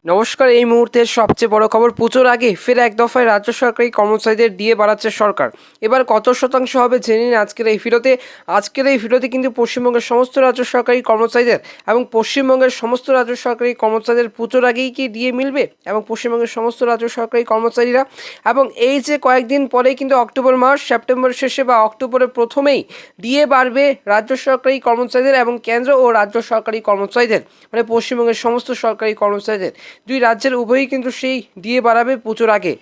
নমস্কার। এই মুহূর্তের সবচেয়ে বড় খবর, পুজোর আগে ফের এক দফায় রাজ্য সরকারি কর্মচারীদের ডিএ বাড়াচ্ছে সরকার। এবার কত শতাংশ হবে জেনে নিন আজকের এই ভিডিওতে কিন্তু পশ্চিমবঙ্গের সমস্ত রাজ্য সরকারি কর্মচারীদের এবং পশ্চিমবঙ্গের সমস্ত রাজ্য সরকারি কর্মচারীদের পুজোর আগেই কি ডিএ মিলবে এবং পশ্চিমবঙ্গের সমস্ত রাজ্য সরকারি কর্মচারীরা এবং এই যে কয়েকদিন পরেই কিন্তু অক্টোবর মাস, সেপ্টেম্বর শেষে বা অক্টোবরের প্রথমেই ডিএ বাড়বে রাজ্য সরকারি কর্মচারীদের এবং কেন্দ্র ও রাজ্য সরকারি কর্মচারীদের, মানে পশ্চিমবঙ্গের সমস্ত সরকারি কর্মচারীদের। দুই রাজ্যের উভয়ই কিন্তু সেই ডিএ বাড়াবে পুজোর আগে।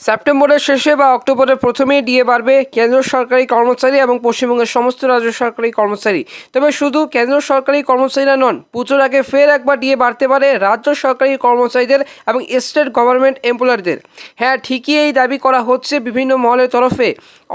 সেপ্টেম্বরের শেষে বা অক্টোবরের প্রথমেই ডিএ বাড়বে কেন্দ্র সরকারি কর্মচারী এবং পশ্চিমবঙ্গের সমস্ত রাজ্য সরকারি কর্মচারী। তবে শুধু কেন্দ্র সরকারি কর্মচারীরা নন, পুজোর আগে ফের একবার ডিএ বাড়তে পারে রাজ্য সরকারি কর্মচারীদের এবং স্টেট গভর্নমেন্ট এমপ্লয়ারদের। হ্যাঁ, ঠিকই এই দাবি করা হচ্ছে বিভিন্ন মহলের তরফে,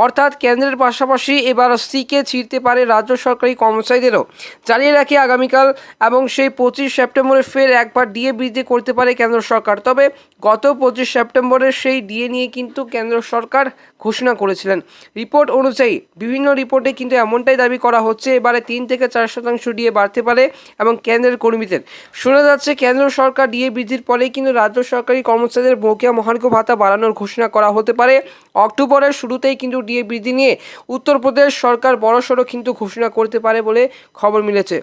অর্থাৎ কেন্দ্রের পাশাপাশি এবার সিকে ছিঁড়তে পারে রাজ্য সরকারি কর্মচারীদেরও। জানিয়ে রাখি, আগামীকাল এবং সেই 25 সেপ্টেম্বরে ফের একবার ডিএ বৃদ্ধি করতে পারে কেন্দ্র সরকার। তবে গত 25 সেপ্টেম্বরের সেই ডিএ নিয়ে কিন্তু কেন্দ্র সরকার ঘোষণা করেছিলেন। রিপোর্ট অনুযায়ী, বিভিন্ন রিপোর্টে কিন্তু এমনটাই দাবি করা হচ্ছে এবারে 3 থেকে 4% ডিএ বাড়তে পারে এবং কেন্দ্রের কর্মীদের। শোনা যাচ্ছে কেন্দ্র সরকার ডিএ বৃদ্ধির পরেই কিন্তু রাজ্য সরকারি কর্মচারীদের বকেয়া মহার্ঘ ভাতা বাড়ানোর ঘোষণা করা হতে পারে। অক্টোবরের শুরুতেই কিন্তু ডিএ বৃদ্ধি নিয়ে উত্তরপ্রদেশ সরকার বড়সড় কিন্তু ঘোষণা করতে পারে বলে খবর মিলেছে।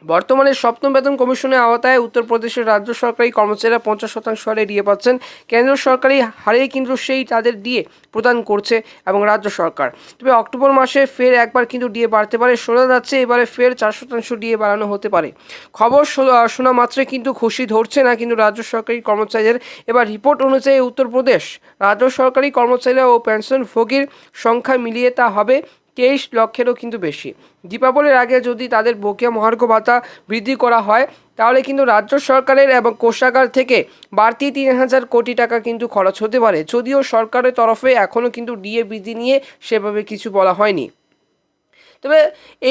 বর্তমানে সপ্তম বেতন কমিশনের আওতায় উত্তরপ্রদেশের রাজ্য সরকারি কর্মচারীরা 50% হারে ডিএ পাচ্ছেন। কেন্দ্র সরকারি হারেই কিন্তু সেই তাদের ডিএ প্রদান করছে এবং রাজ্য সরকার। তবে অক্টোবর মাসে ফের একবার কিন্তু ডিএ বাড়তে পারে। শোনা যাচ্ছে এবারে ফের 4% ডিএ বাড়ানো হতে পারে। খবর শোনা মাত্রই কিন্তু খুশি ধরছে না কিন্তু রাজ্য সরকারি কর্মচারীদের। এবার রিপোর্ট অনুযায়ী উত্তরপ্রদেশ রাজ্য সরকারি কর্মচারীরা ও পেনশনভোগীর সংখ্যা মিলিয়ে তা হবে 23 লক্ষেরও কিন্তু বেশি। দীপাবলির আগে যদি তাদের বকেয়া মহার্ঘ ভাতা বৃদ্ধি করা হয়, তাহলে কিন্তু রাজ্য সরকারের এবং কোষাগার থেকে বাড়তি 3000 কোটি টাকা কিন্তু খরচ হতে পারে। যদিও সরকারের তরফে এখনও কিন্তু ডিএ বৃদ্ধি নিয়ে সেভাবে কিছু বলা হয়নি। তবে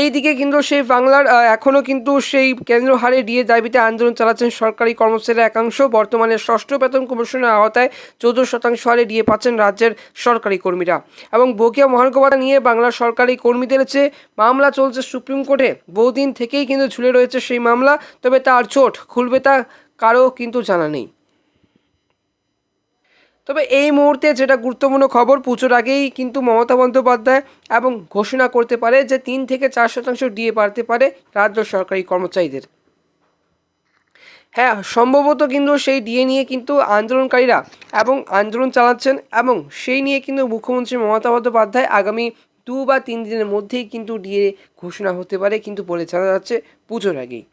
এই দিকে কিন্তু সেই বাংলার এখনও কিন্তু সেই কেন্দ্র হারে ডিএ দাবিতে আন্দোলন চালাচ্ছেন সরকারি কর্মচারীরা একাংশ। বর্তমানে ষষ্ঠ বেতন কমিশনের আওতায় 14% হারে ডিএ পাচ্ছেন রাজ্যের সরকারি কর্মীরা এবং বকেয়া মহার্ঘ ভাতা নিয়ে বাংলার সরকারি কর্মীদের চেয়ে মামলা চলছে সুপ্রিম কোর্টে। বহুদিন থেকেই কিন্তু ঝুলে রয়েছে সেই মামলা, তবে তার চোট খুলবে তা কারও কিন্তু জানা নেই। তবে এই মুহূর্তে যেটা গুরুত্বপূর্ণ খবর, পুজোর আগেই কিন্তু মমতা বন্দ্যোপাধ্যায় এবং ঘোষণা করতে পারে যে 3 থেকে 4% ডিএ বাড়তে পারে রাজ্য সরকারি কর্মচারীদের। হ্যাঁ, সম্ভবত কিন্তু সেই ডিএ নিয়ে কিন্তু আন্দোলনকারীরা এবং আন্দোলন চালাচ্ছেন এবং সেই নিয়ে কিন্তু মুখ্যমন্ত্রী মমতা বন্দ্যোপাধ্যায় আগামী 2 বা 3 দিনের মধ্যেই কিন্তু ডিএ ঘোষণা হতে পারে কিন্তু বলে জানা যাচ্ছে পুজোর আগেই।